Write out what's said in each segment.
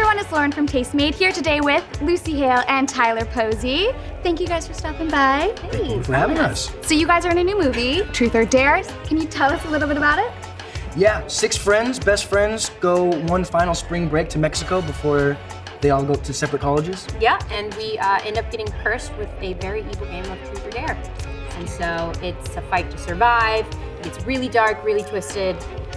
everyone, it's Lauren from Tastemade here today with Lucy, Hale, and Tyler Posey. Thank you guys for stopping by. Thank you for having us. So you guys are in a new movie, Truth or Dare. Can you tell us a little bit about it? Yeah, 6 friends, best friends, go one final spring break to Mexico before they all go to separate colleges. Yeah, and we end up getting cursed with a very evil game of Truth or Dare. And so it's a fight to survive. It's really dark, really twisted,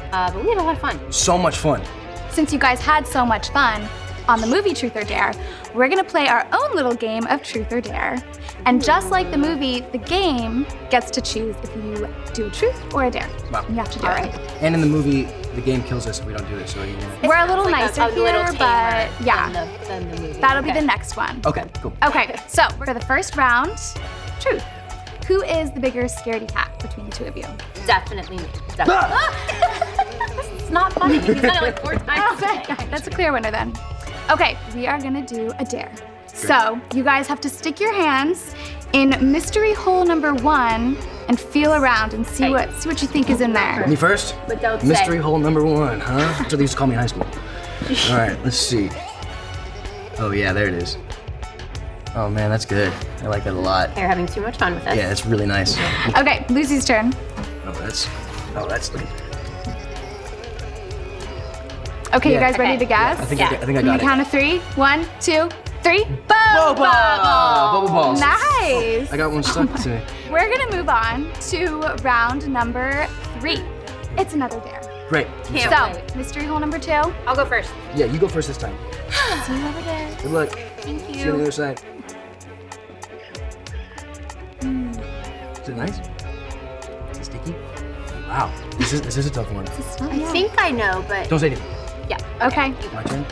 but we had a lot of fun. So much fun. Since you guys had so much fun on the movie Truth or Dare, we're gonna play our own little game of Truth or Dare. And just like the movie, the game gets to choose if you do a truth or a dare. Wow. You have to do it. And in the movie, the game kills us if we don't do it, so you know. We're a little nicer a here, little but tamer yeah, than the movie. that'll be the next one. Okay, cool. Okay, so for the first round, truth. Who is the bigger scaredy cat between the two of you? Definitely me. Definitely. It's not funny. He's done it like 4 times. Okay, that's a clear winner then. Okay, we are gonna do a dare. So you guys have to stick your hands in mystery hole number 1 and feel around and see what you think is in there. Me first? But don't Mystery say. hole number 1, huh? That's what they used to call me in high school. All right, let's see. Oh yeah, there it is. Oh man, that's good. I like that a lot. They're having too much fun with us. Yeah, it's really nice. Okay, Lucy's turn. Oh, that's Okay, you Yeah. guys ready to guess? I think Yeah. I think I On the got it. count of 3, 1, 2, 3. Boom! Bubble balls. Nice. I got one stuck to me. We're gonna move on to round number 3. It's another dare. Great. Can't So, wait. mystery hole number 2. I'll go first. Yeah, you go first this time. See you over there. Good luck. Thank See you on the you. other side. Is it nice? Is it sticky? Wow. This is a tough one. I think I know, but Don't say anything. yeah. Okay. My turn?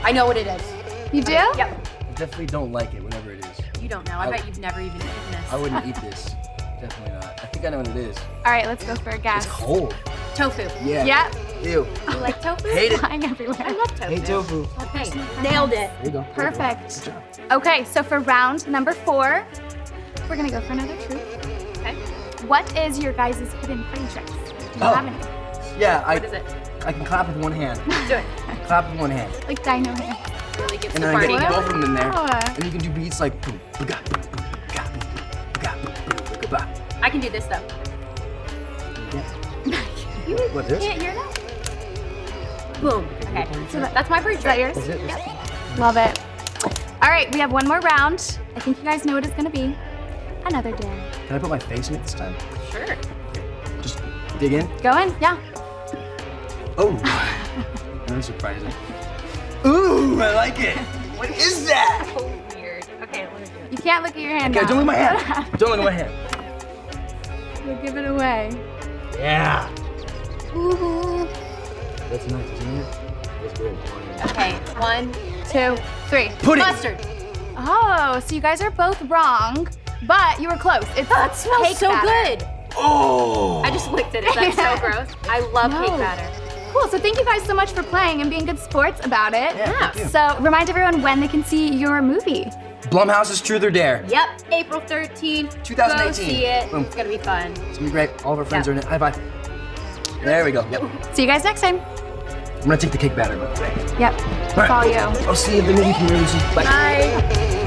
I know what it is. You do? Yep. I definitely don't like it, whatever it is. You don't know. I bet you've never even eaten this. I wouldn't eat this. Definitely not. I think I know what it is. All right, let's go for a guess. It's cold. Tofu. Yeah. Yep. Ew. You like tofu? Hate it. Flying everywhere. I love tofu. Hate tofu. Okay, nailed it. There you go. Perfect. Good job. Okay, so for round number 4, we're gonna go for another truth. Okay. What is your guys' hidden party tricks? Do you Oh. have any? Yeah, What is it? I can clap with one hand. Do it. Clap with one hand. Like dino hands. Really gets And the then I party get going. both of them in there. Wow. And you can do beats like boom, ba-ga, boom, boom, ba-ga, boom, ba-ga, boom, boom, ba-ga, ba. I can do this though. You what, this? Can't hear that? Boom. Okay. So That's my party Is that trick. yours? That's it. Yep. Love it. All right, we have one more round. I think you guys know what it's gonna be. Another dare. Can I put my face in it this time? Sure. Just dig in. Go in, yeah. Oh. That was surprising. Ooh, I like it. What is that? So weird. Okay, let me do it. You can't look at your hand Okay, now. don't look at my hand. Don't look at my hand. We'll give it away. Yeah. Ooh. That's nice, isn't it? That's good. Okay, 1, 2, 3. Pudding. mustard. Oh, so you guys are both wrong, but you were close. It's That smells cake so batter. good. Oh. I just licked it. Is that so gross? I love No. cake batter. Cool, so thank you guys so much for playing and being good sports about it. Yeah, thank you. So remind everyone when they can see your movie. Blumhouse's Truth or Dare. Yep, April 13th. 2018. Go see it. Boom. It's gonna be fun. It's gonna be great. All of our friends Yeah. are in it. High five. There we go. Yep. See you guys next time. I'm gonna take the cake batter, but Yep, All right. follow you. I'll see you at the movie premiere, Lucy. Bye. Bye.